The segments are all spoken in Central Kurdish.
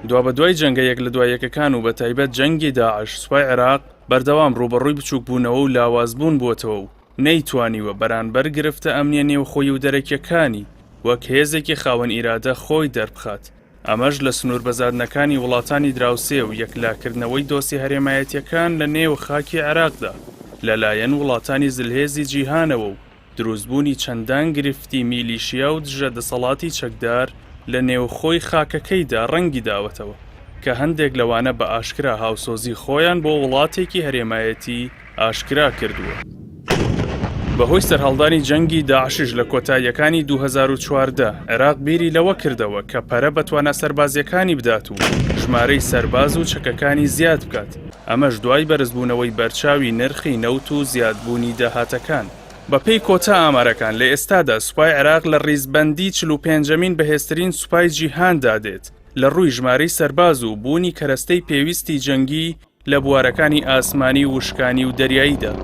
دوا بە دوای جەنگە یەک لە دوای یەکەکان و بە تایبەت جەنگی داعش سوپای عێراق بەردەوام ڕوبەڕووی بچووکبوونەوە و لاوازبوون بووەتەوە و نەیتوانیوە بەرانبەر گرفتە ئەمنیە نێوخۆی و دەرەکیەکانی وەک هێزێکی خاوەن ئیرادە خۆی دەربخات. ئەمەش لە سنوور بەزاردنەکانی وڵاتانی دراوسێ و یەکلاکردنەوەی دۆسی هەرێمایەتیەکان لە نێو خاکی عێراقدا لەلایەن وڵاتانی زلهێزی جیهانەوە و دروستبوونی چەندان گرفتی میلیشیا و دژە دەسەڵاتی چەکدار لە نێوخۆی خاکەکەیدا ڕەنگی داوەتەوە کە هەندێک لەوانە بە ئاشکرا هاوسۆزی خۆیان بۆ وڵاتێکی هەرێمایەتی ئاشکرا کردووە. بەهۆی سەرهەڵدانی جەنگی داعشش لە کۆتاییەکانی 2014 عێراق بیری لەوە کردەوە کە پەرە بەتوانە سەربازیەکانی بدات و ژمارەی سەرباز و چەکەکانی زیاد بکات. ئەمەش دوای بەرزبوونەوەی بەرچاوی نرخی نەوت و زیادبوونی داهاتەکان. بەپێی کۆتا ئامارەکان لە ئێستادا سوپای عێراق لە ڕیزبەندی 45مین بەهێزترین سوپای جیهاندا دێت لە ڕووی ژمارەی سەرباز و بوونی کەرەستەی پێویستی جەنگی لە بوارەکانی ئاسمانی و وشکانی و دەریاییدا.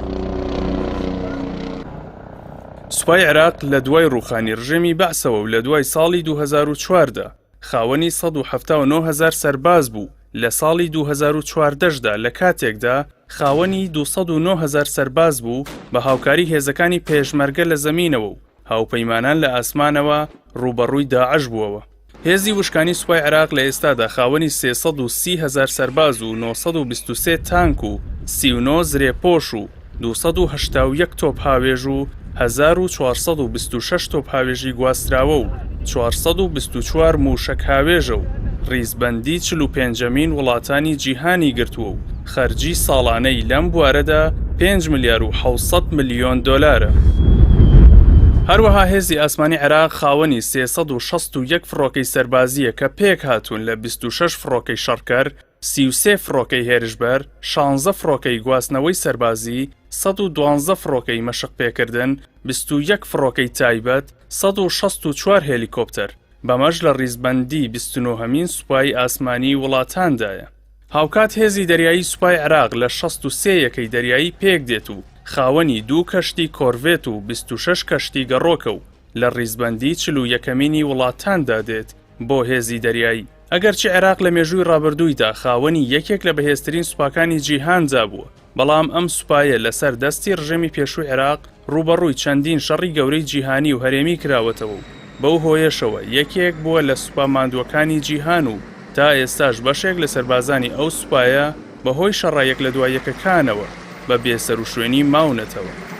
سوپای عێراق لە دوای ڕووخانی ڕژێمی بەعسەوە و لە دوای ساڵی 2014 خاوەنی 179,000 سەرباز بوو. لە ساڵی 2014دا لە کاتێکدا خاوەنی 209,000 سەرباز بوو بە هاوکاری هێزەکانی پێشمەرگە لە زەمینەوە و هاوپەیمانان لە ئاسمانەوە ڕوبەڕووی داعش بووەوە. هێزی وشکانی سوپای عێراق لە ئێستادا خاوەنی 330,000 سەرباز و 923 تانک و 39 زرێپۆش و 281 تۆپ هاوێژ و 1426 تۆپ هاوێژی گواستراوە و 424 موشک هاوێژە و ڕیزبەندی 45مین وڵاتانی جیهانی گرتووە و خەرجی ساڵانەی لەم بوارەدا 5 ملیار و 700 ملیۆن دۆلارە. هەروەها هێزی ئاسمانی عێراق خاوەنی 361 فڕۆکەی سەربازیە کە پێک هاتوون لە 26 فڕۆکەی شەڕکەر، 33 فڕۆکەی هێرشبەر، 16 فڕۆکەی گواستنەوەی سەربازی، 112 فڕۆکەی مەشق پێکردن، 21 فڕۆکەی تایبەت، 164 هێلیکۆپتەر. بەمەش لە ڕیزبەندی 29مین سوپای ئاسمانی وڵاتاندایە. هاوکات هێزی دەریایی سوپای عێراق لە 63 یەکەی دەریایی پێک دێت و خاوەنی 2 کەشتی کۆرڤێت و 26 کەشتی گەڕۆکە و لە ڕیزبەندی 41مینی وڵاتاندا دێت بۆ هێزی دەریایی. ئەگەرچی عێراق لە مێژووی ڕابردوویدا خاوەنی یەکێک لە بەهێزترین سوپاکانی جیهاندا بووە، بەڵام ئەم سوپایە لەسەر دەستی ڕژێمی پێشووی عێراق ڕوبەڕووی چەندین شەڕی گەورەی جیهانی و هەرێمی کراوەتەوە و بەو هۆیەشەوە یەکێک بووە لە سوپا ماندووەکانی جیهان و تا ئێستاش بەشێک لە سەربازانی ئەو سوپایە بەهۆی شەڕایەک لە دوای یەکەکانەوە بە بێسەر و شوێنی ماونەتەوە.